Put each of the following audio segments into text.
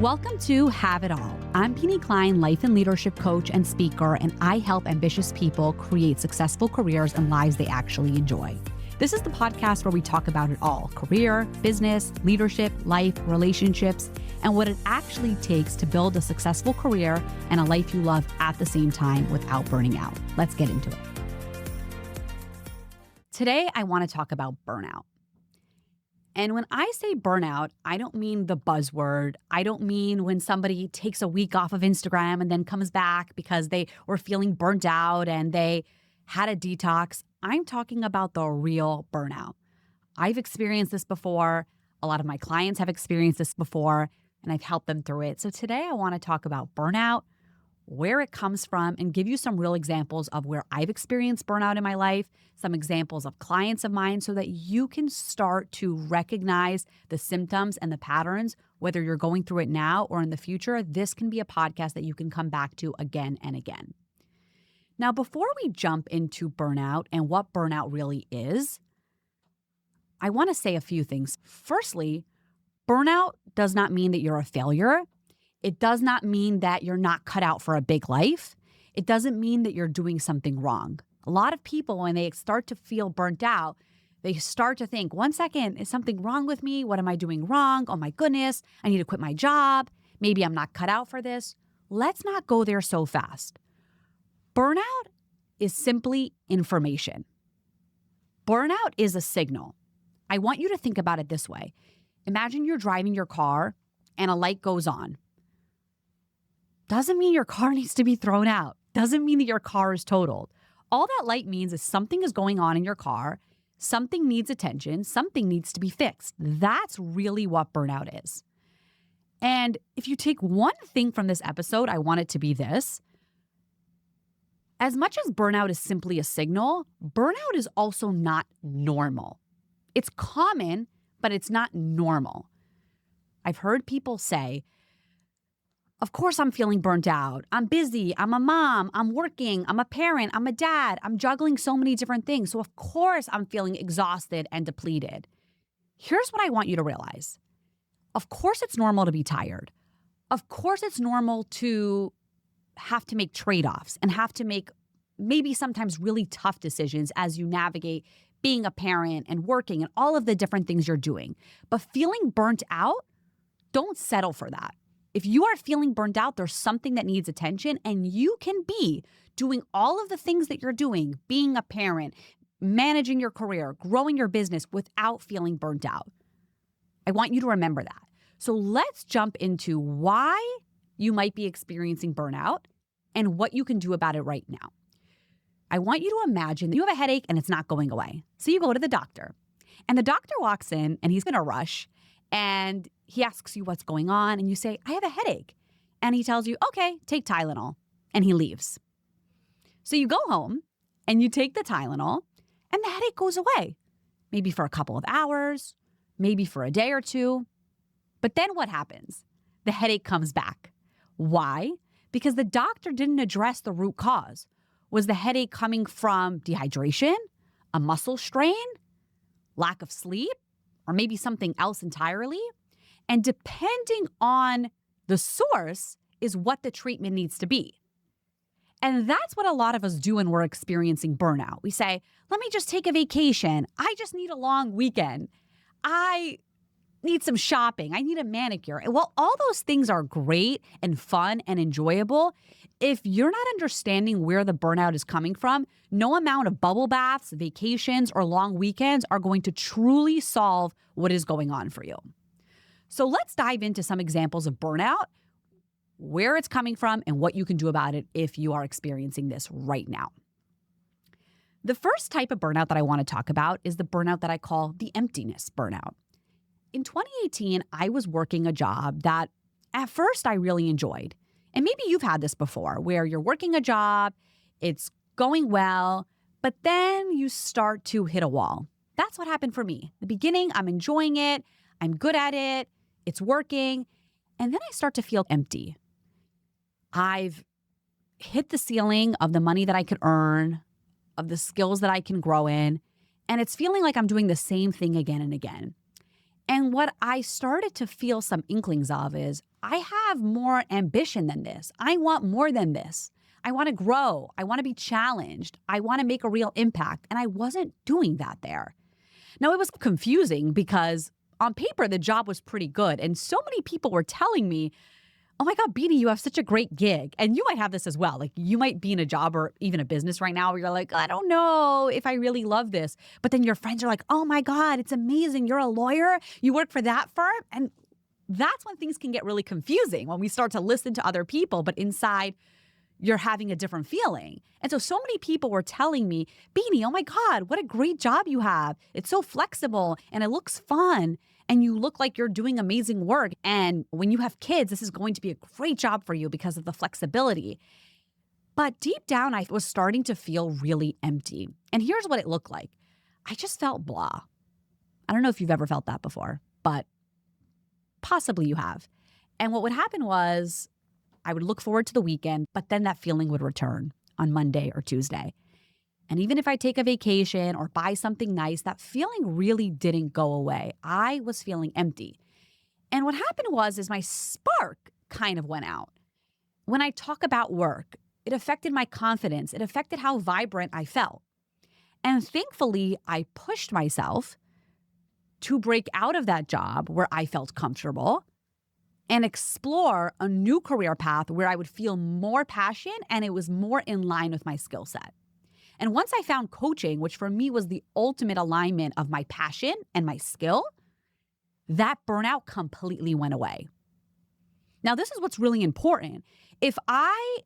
Welcome to Have It All. I'm Binie Klein, life and leadership coach and speaker, and I help ambitious people create successful careers and lives they actually enjoy. This is the podcast where we talk about it all: career, business, leadership, life, relationships, and what it actually takes to build a successful career and a life you love at the same time without burning out. Let's get into it. Today, I want to talk about burnout. And when I say burnout, I don't mean the buzzword. I don't mean when somebody takes a week off of Instagram and then comes back because they were feeling burnt out and they had a detox. I'm talking about the real burnout. I've experienced this before. A lot of my clients have experienced this before, and I've helped them through it. So today I want to talk about burnout, where it comes from, and give you some real examples of where I've experienced burnout in my life, some examples of clients of mine, so that you can start to recognize the symptoms and the patterns, whether you're going through it now or in the future. This can be a podcast that you can come back to again and again. Now, before we jump into burnout and what burnout really is, I want to say a few things. Firstly, burnout does not mean that you're a failure. It does not mean that you're not cut out for a big life. It doesn't mean that you're doing something wrong. A lot of people, when they start to feel burnt out, they start to think, 1 second, is something wrong with me? What am I doing wrong? Oh my goodness, I need to quit my job. Maybe I'm not cut out for this. Let's not go there so fast. Burnout is simply information. Burnout is a signal. I want you to think about it this way. Imagine you're driving your car and a light goes on. Doesn't mean your car needs to be thrown out. Doesn't mean that your car is totaled. All that light means is something is going on in your car, something needs attention, something needs to be fixed. That's really what burnout is. And if you take one thing from this episode, I want it to be this. As much as burnout is simply a signal, burnout is also not normal. It's common, but it's not normal. I've heard people say, of course I'm feeling burnt out. I'm busy. I'm a mom. I'm working. I'm a parent. I'm a dad. I'm juggling so many different things. So of course I'm feeling exhausted and depleted. Here's what I want you to realize. Of course it's normal to be tired. Of course it's normal to have to make trade-offs and have to make maybe sometimes really tough decisions as you navigate being a parent and working and all of the different things you're doing. But feeling burnt out, don't settle for that. If you are feeling burnt out, there's something that needs attention, and you can be doing all of the things that you're doing, being a parent, managing your career, growing your business without feeling burnt out. I want you to remember that. So let's jump into why you might be experiencing burnout and what you can do about it right now. I want you to imagine that you have a headache and it's not going away. So you go to the doctor, and the doctor walks in and he's in a rush, and he asks you what's going on, and you say, I have a headache. And he tells you, okay, take Tylenol, and he leaves. So you go home and you take the Tylenol and the headache goes away, maybe for a couple of hours, maybe for a day or two. But then what happens? The headache comes back. Why? Because the doctor didn't address the root cause. Was the headache coming from dehydration, a muscle strain, lack of sleep, or maybe something else entirely? And depending on the source is what the treatment needs to be. And that's what a lot of us do when we're experiencing burnout. We say, let me just take a vacation. I just need a long weekend. I need some shopping. I need a manicure. Well, all those things are great and fun and enjoyable. If you're not understanding where the burnout is coming from, no amount of bubble baths, vacations, or long weekends are going to truly solve what is going on for you. So let's dive into some examples of burnout, where it's coming from, and what you can do about it if you are experiencing this right now. The first type of burnout that I want to talk about is the burnout that I call the emptiness burnout. In 2018, I was working a job that at first I really enjoyed. And maybe you've had this before, where you're working a job, it's going well, but then you start to hit a wall. That's what happened for me. In the beginning, I'm enjoying it. I'm good at it. It's working. And then I start to feel empty. I've hit the ceiling of the money that I could earn, of the skills that I can grow in, and it's feeling like I'm doing the same thing again and again. And what I started to feel some inklings of is I have more ambition than this. I want more than this. I want to grow. I want to be challenged. I want to make a real impact. And I wasn't doing that there. Now, it was confusing because on paper, the job was pretty good. And so many people were telling me, oh my God, Binie, you have such a great gig. And you might have this as well. Like you might be in a job or even a business right now where you're like, I don't know if I really love this. But then your friends are like, oh my God, it's amazing. You're a lawyer. You work for that firm. And that's when things can get really confusing when we start to listen to other people, but inside you're having a different feeling. And so many people were telling me, Binie, oh my God, what a great job you have. It's so flexible and it looks fun. And you look like you're doing amazing work. And when you have kids, this is going to be a great job for you because of the flexibility. But deep down, I was starting to feel really empty. And here's what it looked like. I just felt blah. I don't know if you've ever felt that before, but possibly you have. And what would happen was I would look forward to the weekend, but then that feeling would return on Monday or Tuesday. And even if I take a vacation or buy something nice, that feeling really didn't go away. I was feeling empty. And what happened is my spark kind of went out. When I talk about work, it affected my confidence. It affected how vibrant I felt. And thankfully, I pushed myself to break out of that job where I felt comfortable and explore a new career path where I would feel more passion and it was more in line with my skill set. And once I found coaching, which for me was the ultimate alignment of my passion and my skill, that burnout completely went away. Now, this is what's really important. If I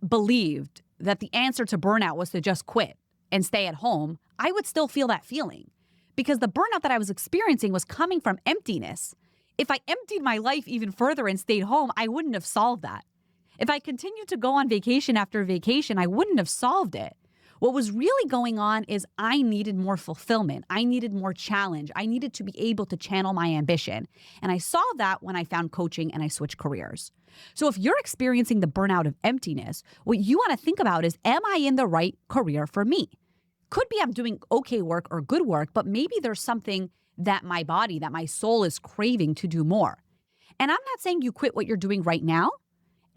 believed that the answer to burnout was to just quit and stay at home, I would still feel that feeling because the burnout that I was experiencing was coming from emptiness. If I emptied my life even further and stayed home, I wouldn't have solved that. If I continued to go on vacation after vacation, I wouldn't have solved it. What was really going on is I needed more fulfillment. I needed more challenge. I needed to be able to channel my ambition. And I saw that when I found coaching and I switched careers. So if you're experiencing the burnout of emptiness, what you want to think about is, am I in the right career for me? Could be I'm doing okay work or good work, but maybe there's something that my body, that my soul is craving to do more. And I'm not saying you quit what you're doing right now.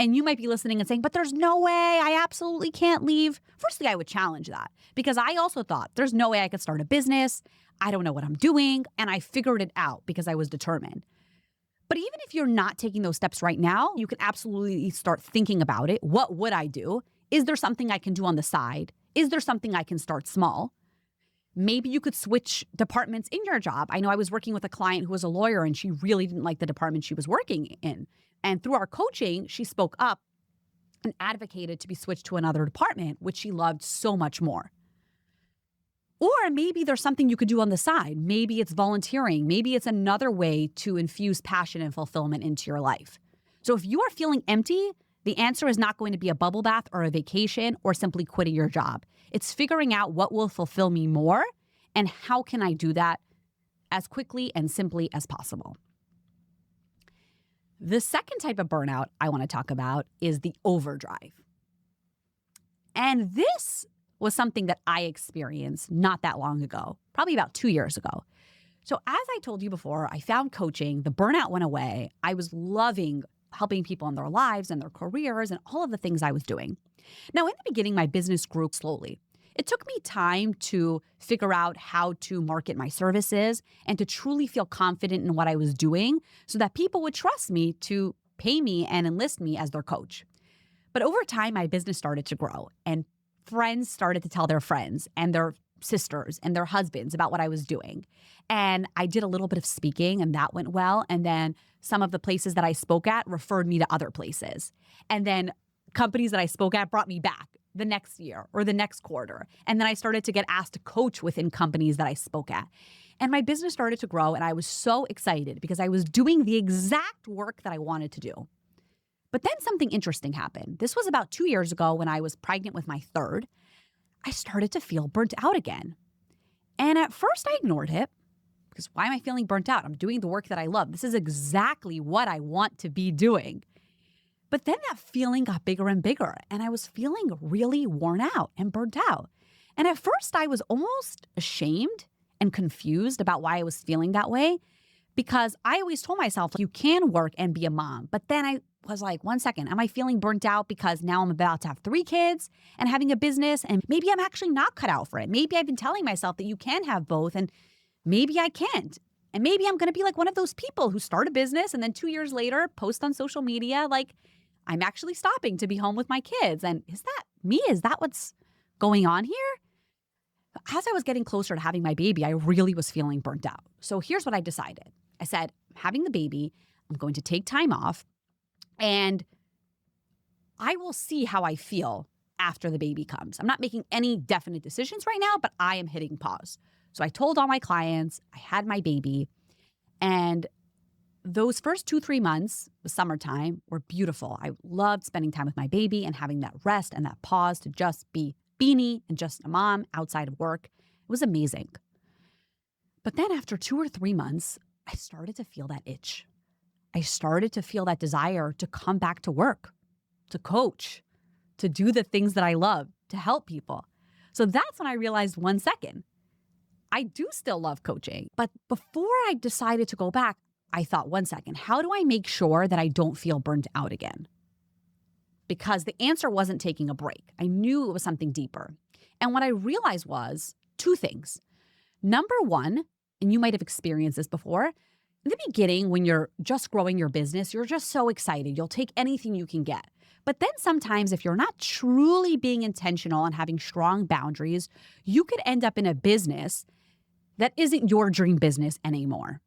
And you might be listening and saying, but there's no way, I absolutely can't leave. Firstly, I would challenge that because I also thought there's no way I could start a business. I don't know what I'm doing. And I figured it out because I was determined. But even if you're not taking those steps right now, you can absolutely start thinking about it. What would I do? Is there something I can do on the side? Is there something I can start small? Maybe you could switch departments in your job. I know I was working with a client who was a lawyer and she really didn't like the department she was working in. And through our coaching, she spoke up and advocated to be switched to another department, which she loved so much more. Or maybe there's something you could do on the side. Maybe it's volunteering. Maybe it's another way to infuse passion and fulfillment into your life. So if you are feeling empty, the answer is not going to be a bubble bath or a vacation or simply quitting your job. It's figuring out what will fulfill me more and how can I do that as quickly and simply as possible. The second type of burnout I want to talk about is the overdrive. And this was something that I experienced not that long ago, probably about 2 years ago. So as I told you before, I found coaching, the burnout went away. I was loving helping people in their lives and their careers and all of the things I was doing. Now, in the beginning, my business grew slowly. It took me time to figure out how to market my services and to truly feel confident in what I was doing so that people would trust me to pay me and enlist me as their coach. But over time, my business started to grow and friends started to tell their friends and their sisters and their husbands about what I was doing. And I did a little bit of speaking and that went well. And then some of the places that I spoke at referred me to other places. And then companies that I spoke at brought me back the next year or the next quarter. And then I started to get asked to coach within companies that I spoke at. And my business started to grow and I was so excited because I was doing the exact work that I wanted to do. But then something interesting happened. This was about 2 years ago when I was pregnant with my third. I started to feel burnt out again. And at first I ignored it because why am I feeling burnt out? I'm doing the work that I love. This is exactly what I want to be doing. But then that feeling got bigger and bigger, and I was feeling really worn out and burnt out. And at first I was almost ashamed and confused about why I was feeling that way, because I always told myself you can work and be a mom. But then I was like, one second, am I feeling burnt out because now I'm about to have 3 kids and having a business, and maybe I'm actually not cut out for it. Maybe I've been telling myself that you can have both, and maybe I can't. And maybe I'm going to be like one of those people who start a business and then 2 years later post on social media like, I'm actually stopping to be home with my kids. And is that me? Is that what's going on here? As I was getting closer to having my baby, I really was feeling burnt out. So here's what I decided. I said, having the baby, I'm going to take time off, and I will see how I feel after the baby comes. I'm not making any definite decisions right now, but I am hitting pause. So I told all my clients I had my baby, and those first 2-3 months, the summertime, were beautiful. I loved spending time with my baby and having that rest and that pause to just be Binie and just a mom outside of work. It was amazing. But then after 2 or 3 months, I started to feel that itch. I started to feel that desire to come back to work, to coach, to do the things that I love, to help people. So that's when I realized, one second, I do still love coaching. But before I decided to go back, I thought, one second, how do I make sure that I don't feel burnt out again? Because the answer wasn't taking a break. I knew it was something deeper. And what I realized was 2 things. Number one, and you might have experienced this before, in the beginning, when you're just growing your business, you're just so excited. You'll take anything you can get. But then sometimes if you're not truly being intentional and having strong boundaries, you could end up in a business that isn't your dream business anymore.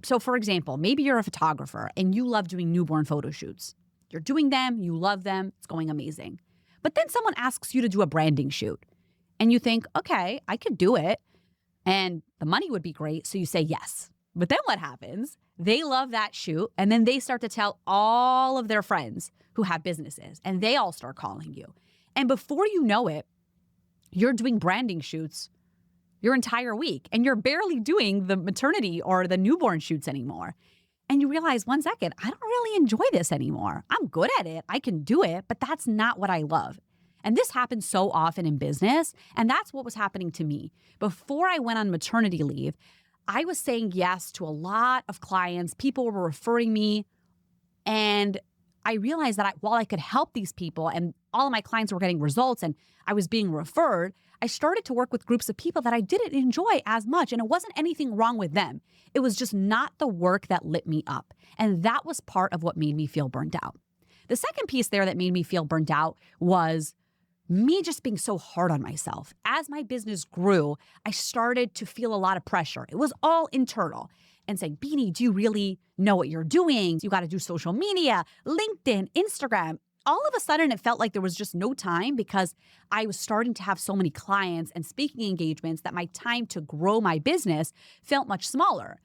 So for example, maybe you're a photographer and you love doing newborn photo shoots. You're doing them, you love them, it's going amazing. But then someone asks you to do a branding shoot and you think, okay, I could do it and the money would be great. So you say yes. But then what happens? They love that shoot and then they start to tell all of their friends who have businesses and they all start calling you. And before you know it, you're doing branding shoots your entire week and you're barely doing the maternity or the newborn shoots anymore. And you realize, one second, I don't really enjoy this anymore. I'm good at it. I can do it, but that's not what I love. And this happens so often in business. And that's what was happening to me. Before I went on maternity leave, I was saying yes to a lot of clients. People were referring me. And I realized that while I could help these people and all of my clients were getting results and I was being referred, I started to work with groups of people that I didn't enjoy as much. And it wasn't anything wrong with them. It was just not the work that lit me up. And that was part of what made me feel burnt out. The second piece there that made me feel burnt out was me just being so hard on myself. As my business grew, I started to feel a lot of pressure. It was all internal. And saying, Binie, do you really know what you're doing? You got to do social media, LinkedIn, Instagram. All of a sudden, it felt like there was just no time because I was starting to have so many clients and speaking engagements that my time to grow my business felt much smaller.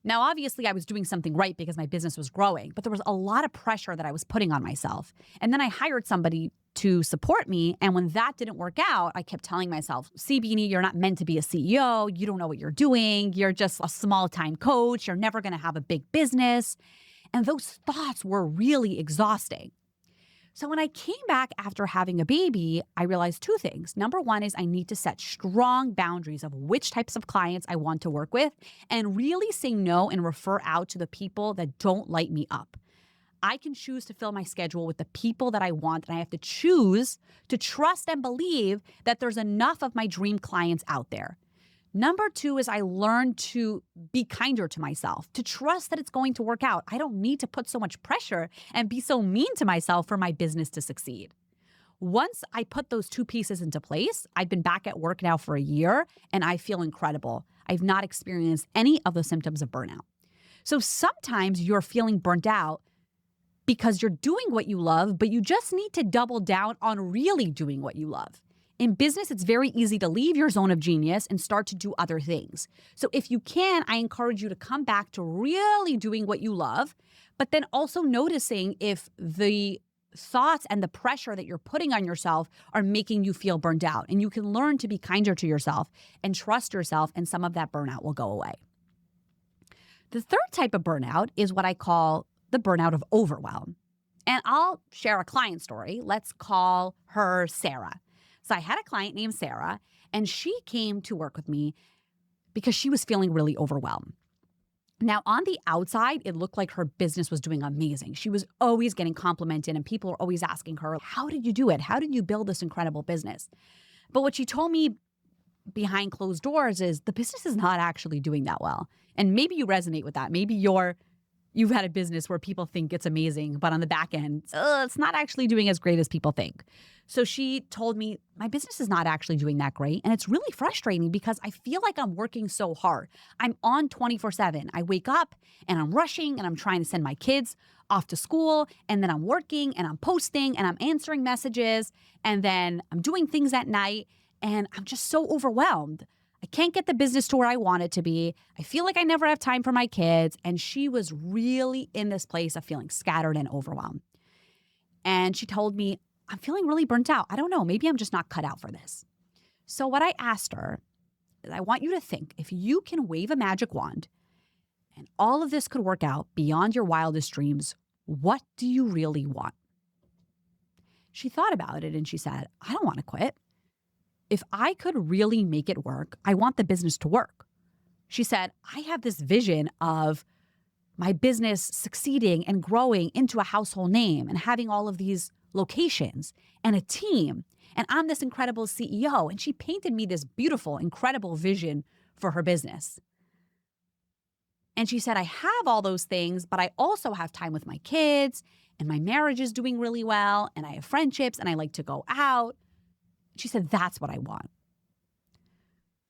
Now, obviously, I was doing something right because my business was growing, but there was a lot of pressure that I was putting on myself. And then I hired somebody to support me. And when that didn't work out, I kept telling myself, see, Binie, you're not meant to be a CEO. You don't know what you're doing. You're just a small-time coach. You're never going to have a big business. And those thoughts were really exhausting. So when I came back after having a baby, I realized 2 things. Number one is I need to set strong boundaries of which types of clients I want to work with and really say no and refer out to the people that don't light me up. I can choose to fill my schedule with the people that I want, and I have to choose to trust and believe that there's enough of my dream clients out there. Number 2 is I learned to be kinder to myself, to trust that it's going to work out. I don't need to put so much pressure and be so mean to myself for my business to succeed. Once I put those 2 pieces into place, I've been back at work now for a year and I feel incredible. I've not experienced any of the symptoms of burnout. So sometimes you're feeling burnt out because you're doing what you love, but you just need to double down on really doing what you love. In business, it's very easy to leave your zone of genius and start to do other things. So if you can, I encourage you to come back to really doing what you love, but then also noticing if the thoughts and the pressure that you're putting on yourself are making you feel burned out. And you can learn to be kinder to yourself and trust yourself, and some of that burnout will go away. The third type of burnout is what I call the burnout of overwhelm. And I'll share a client story. Let's call her Sarah. So I had a client named Sarah, and she came to work with me because she was feeling really overwhelmed. Now, on the outside, it looked like her business was doing amazing. She was always getting complimented and people were always asking her, how did you do it? How did you build this incredible business? But what she told me behind closed doors is the business is not actually doing that well. And maybe you resonate with that. Maybe you've had a business where people think it's amazing, but on the back end, it's not actually doing as great as people think. So she told me, my business is not actually doing that great. And it's really frustrating because I feel like I'm working so hard. I'm on 24/7. I wake up and I'm rushing and I'm trying to send my kids off to school. And then I'm working and I'm posting and I'm answering messages. And then I'm doing things at night. And I'm just so overwhelmed. I can't get the business to where I want it to be. I feel like I never have time for my kids. And she was really in this place of feeling scattered and overwhelmed. And she told me, I'm feeling really burnt out. I don't know. Maybe I'm just not cut out for this. So what I asked her is, I want you to think, if you can wave a magic wand and all of this could work out beyond your wildest dreams, what do you really want? She thought about it and she said, I don't want to quit. If I could really make it work, I want the business to work. She said, I have this vision of my business succeeding and growing into a household name and having all of these locations and a team. And I'm this incredible CEO. And she painted me this beautiful, incredible vision for her business. And she said, I have all those things, but I also have time with my kids and my marriage is doing really well. And I have friendships and I like to go out. She said, that's what I want.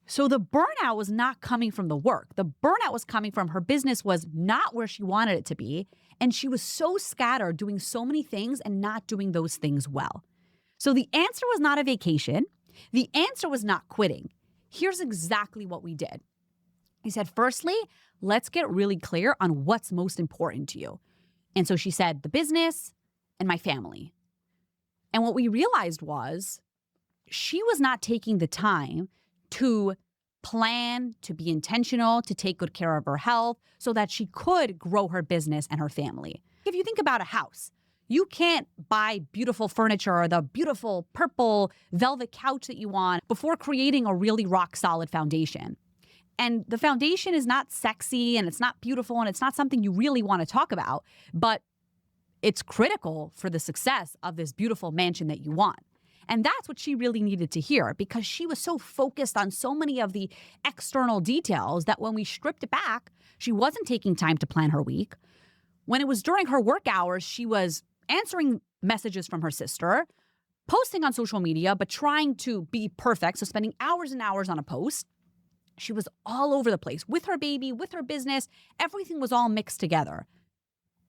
So the burnout was not coming from the work. The burnout was coming from her business was not where she wanted it to be. And she was so scattered doing so many things and not doing those things well. So the answer was not a vacation. The answer was not quitting. Here's exactly what we did. He said, firstly, let's get really clear on what's most important to you. And so she said, the business and my family. And what we realized was she was not taking the time to plan, to be intentional, to take good care of her health so that she could grow her business and her family. If you think about a house, you can't buy beautiful furniture or the beautiful purple velvet couch that you want before creating a really rock solid foundation. And the foundation is not sexy and it's not beautiful and it's not something you really want to talk about, but it's critical for the success of this beautiful mansion that you want. And that's what she really needed to hear because she was so focused on so many of the external details that when we stripped it back, she wasn't taking time to plan her week. When it was during her work hours, she was answering messages from her sister, posting on social media, but trying to be perfect. So spending hours and hours on a post. She was all over the place with her baby, with her business. Everything was all mixed together.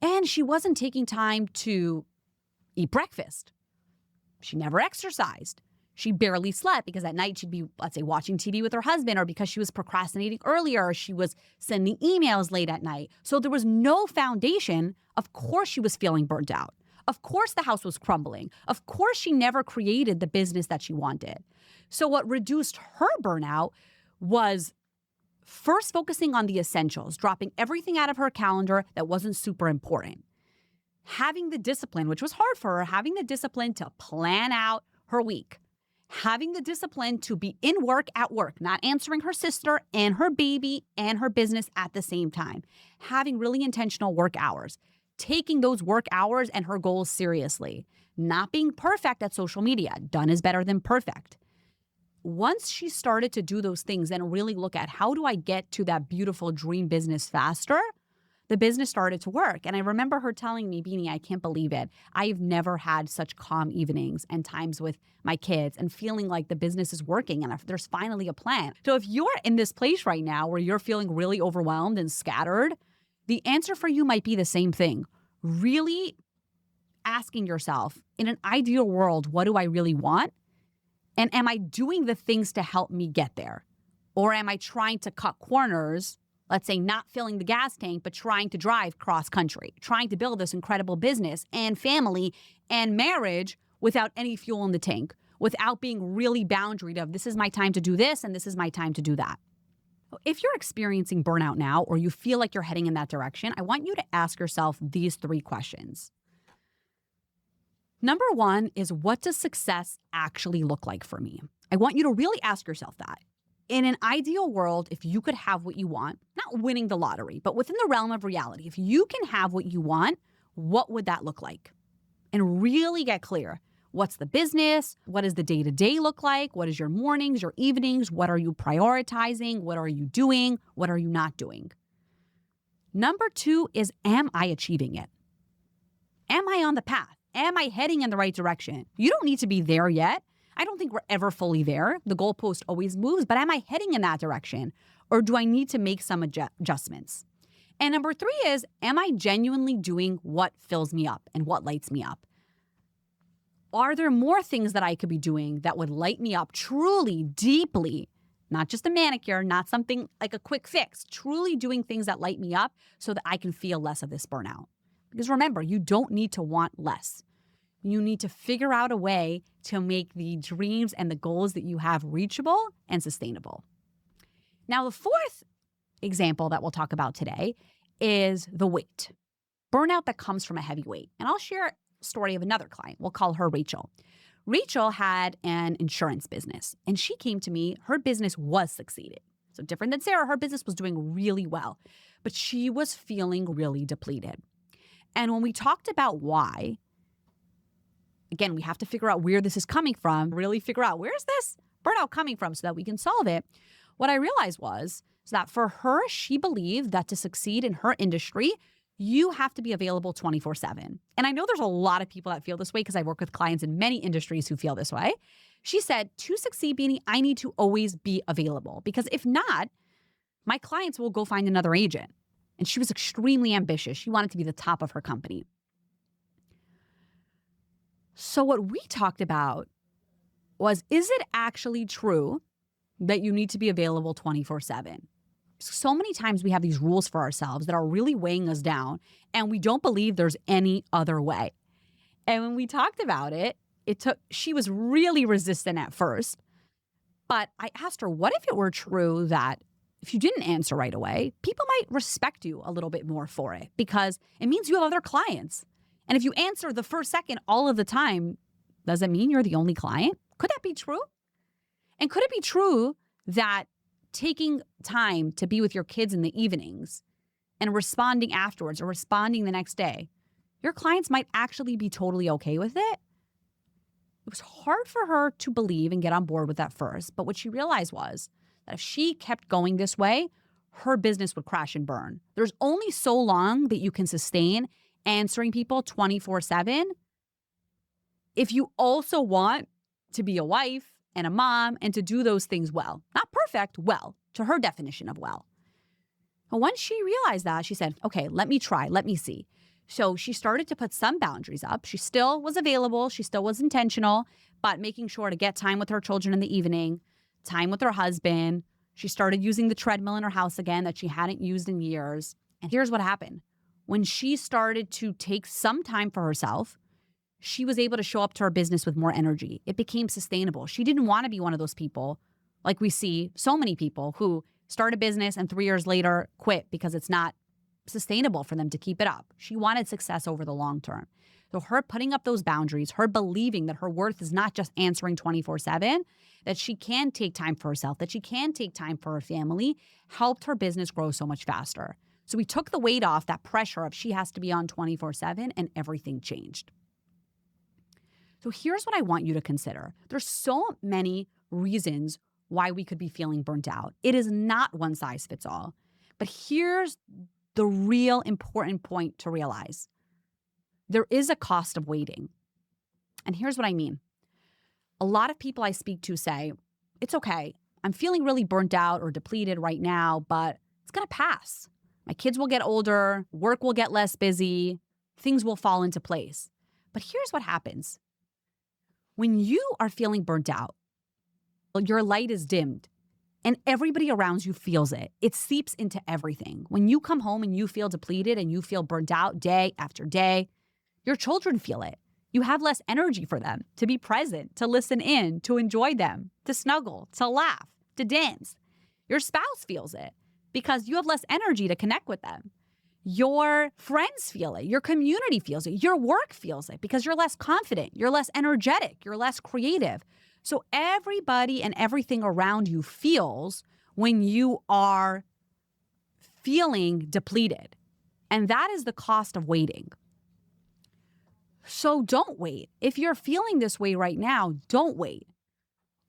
And she wasn't taking time to eat breakfast. She never exercised. She barely slept because at night she'd be, let's say, watching TV with her husband, or because she was procrastinating earlier, or she was sending emails late at night. So there was no foundation. Of course she was feeling burnt out. Of course the house was crumbling. Of course she never created the business that she wanted. So what reduced her burnout was first focusing on the essentials, dropping everything out of her calendar that wasn't super important. Having the discipline, which was hard for her, having the discipline to plan out her week. Having the discipline to be in work at work, not answering her sister and her baby and her business at the same time. Having really intentional work hours. Taking those work hours and her goals seriously. Not being perfect at social media. Done is better than perfect. Once she started to do those things and really look at how do I get to that beautiful dream business faster, the business started to work. And I remember her telling me, Binie, I can't believe it. I've never had such calm evenings and times with my kids and feeling like the business is working and there's finally a plan. So if you're in this place right now where you're feeling really overwhelmed and scattered, the answer for you might be the same thing. Really asking yourself, in an ideal world, what do I really want? And am I doing the things to help me get there? Or am I trying to cut corners? Let's say not filling the gas tank, but trying to drive cross country, trying to build this incredible business and family and marriage without any fuel in the tank, without being really boundaried of this is my time to do this and this is my time to do that. If you're experiencing burnout now or you feel like you're heading in that direction, I want you to ask yourself these 3 questions. Number 1 is, what does success actually look like for me? I want you to really ask yourself that. In an ideal world, if you could have what you want, not winning the lottery, but within the realm of reality, if you can have what you want, what would that look like? And really get clear. What's the business? What does the day-to-day look like? What is your mornings, your evenings? What are you prioritizing? What are you doing? What are you not doing? Number 2 is, am I achieving it? Am I on the path? Am I heading in the right direction? You don't need to be there yet. I don't think we're ever fully there. The goalpost always moves, but am I heading in that direction? Or do I need to make some adjustments? And number 3 is, am I genuinely doing what fills me up and what lights me up? Are there more things that I could be doing that would light me up truly, deeply? Not just a manicure, not something like a quick fix, truly doing things that light me up so that I can feel less of this burnout. Because remember, you don't need to want less. You need to figure out a way to make the dreams and the goals that you have reachable and sustainable. Now, the 4th example that we'll talk about today is the weight. Burnout that comes from a heavy weight. And I'll share a story of another client. We'll call her Rachel. Rachel had an insurance business, and she came to me. Her business was succeeding. So different than Sarah, her business was doing really well, but she was feeling really depleted. And when we talked about why, again, we have to figure out where this is coming from, really figure out where's this burnout coming from so that we can solve it. What I realized was that for her, she believed that to succeed in her industry, you have to be available 24/7. And I know there's a lot of people that feel this way because I work with clients in many industries who feel this way. She said, to succeed, Binie, I need to always be available because if not, my clients will go find another agent. And she was extremely ambitious. She wanted to be the top of her company. So what we talked about was, is it actually true that you need to be available 24/7? So many times we have these rules for ourselves that are really weighing us down, and we don't believe there's any other way. And when we talked about it, she was really resistant at first. But I asked her, what if it were true that if you didn't answer right away, people might respect you a little bit more for it because it means you have other clients. And if you answer the first second all of the time, does it mean you're the only client? Could that be true? And could it be true that taking time to be with your kids in the evenings and responding afterwards or responding the next day, your clients might actually be totally okay with it? It was hard for her to believe and get on board with that first. But what she realized was that if she kept going this way, her business would crash and burn. There's only so long that you can sustain answering people 24/7 if you also want to be a wife and a mom and to do those things well. Not perfect, well, to her definition of well. And once she realized that, she said, okay, let me try, let me see. So she started to put some boundaries up. She still was available. She still was intentional, but making sure to get time with her children in the evening, time with her husband. She started using the treadmill in her house again that she hadn't used in years. And here's what happened. When she started to take some time for herself, she was able to show up to her business with more energy. It became sustainable. She didn't want to be one of those people, like we see so many people who start a business and 3 years later quit because it's not sustainable for them to keep it up. She wanted success over the long term. So her putting up those boundaries, her believing that her worth is not just answering 24/7, that she can take time for herself, that she can take time for her family, helped her business grow so much faster. So we took the weight off that pressure of she has to be on 24/7 and everything changed. So here's what I want you to consider. There's so many reasons why we could be feeling burnt out. It is not one size fits all. But here's the real important point to realize. There is a cost of waiting. And here's what I mean. A lot of people I speak to say, it's okay. I'm feeling really burnt out or depleted right now, but it's going to pass. My kids will get older, work will get less busy, things will fall into place. But here's what happens. When you are feeling burnt out, your light is dimmed and everybody around you feels it. It seeps into everything. When you come home and you feel depleted and you feel burnt out day after day, your children feel it. You have less energy for them to be present, to listen in, to enjoy them, to snuggle, to laugh, to dance. Your spouse feels it because you have less energy to connect with them. Your friends feel it. Your community feels it. Your work feels it because you're less confident. You're less energetic. You're less creative. So everybody and everything around you feels when you are feeling depleted. And that is the cost of waiting. So don't wait. If you're feeling this way right now, don't wait.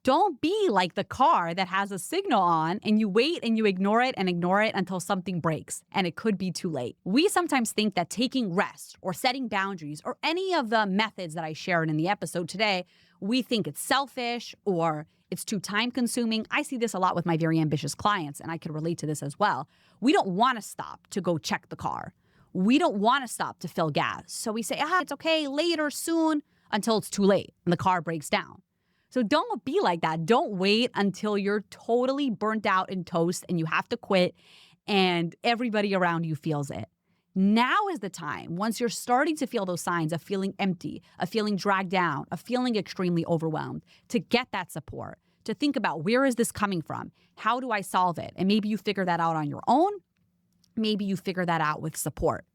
Don't be like the car that has a signal on and you wait and you ignore it until something breaks, and it could be too late. We sometimes think that taking rest or setting boundaries or any of the methods that I shared in the episode today, we think it's selfish or it's too time consuming. I see this a lot with my very ambitious clients, and I can relate to this as well. We don't want to stop to go check the car. We don't want to stop to fill gas. So we say, it's okay, later, soon, until it's too late and the car breaks down. So don't be like that. Don't wait until you're totally burnt out and toast and you have to quit and everybody around you feels it. Now is the time, once you're starting to feel those signs of feeling empty, of feeling dragged down, of feeling extremely overwhelmed, to get that support, to think about where is this coming from? How do I solve it? And maybe you figure that out on your own. Maybe you figure that out with support.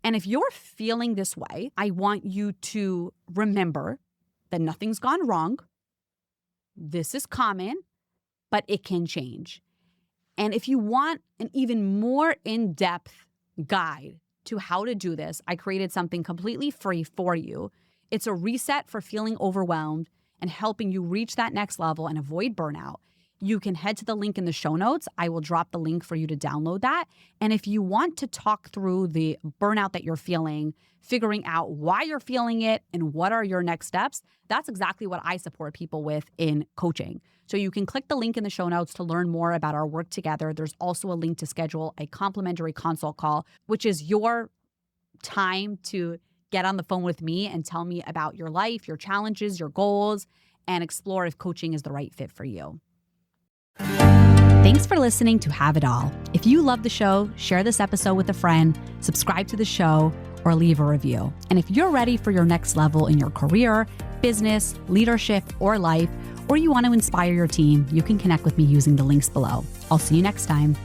And if you're feeling this way, I want you to remember that nothing's gone wrong. This is common, but it can change. And if you want an even more in-depth guide to how to do this, I created something completely free for you. It's a reset for feeling overwhelmed and helping you reach that next level and avoid burnout. You can head to the link in the show notes. I will drop the link for you to download that. And if you want to talk through the burnout that you're feeling, figuring out why you're feeling it and what are your next steps, that's exactly what I support people with in coaching. So you can click the link in the show notes to learn more about our work together. There's also a link to schedule a complimentary consult call, which is your time to get on the phone with me and tell me about your life, your challenges, your goals, and explore if coaching is the right fit for you. Thanks for listening to Have It All. If you love the show, share this episode with a friend, subscribe to the show, or leave a review. And if you're ready for your next level in your career, business, leadership, or life, or you want to inspire your team, you can connect with me using the links below. I'll see you next time.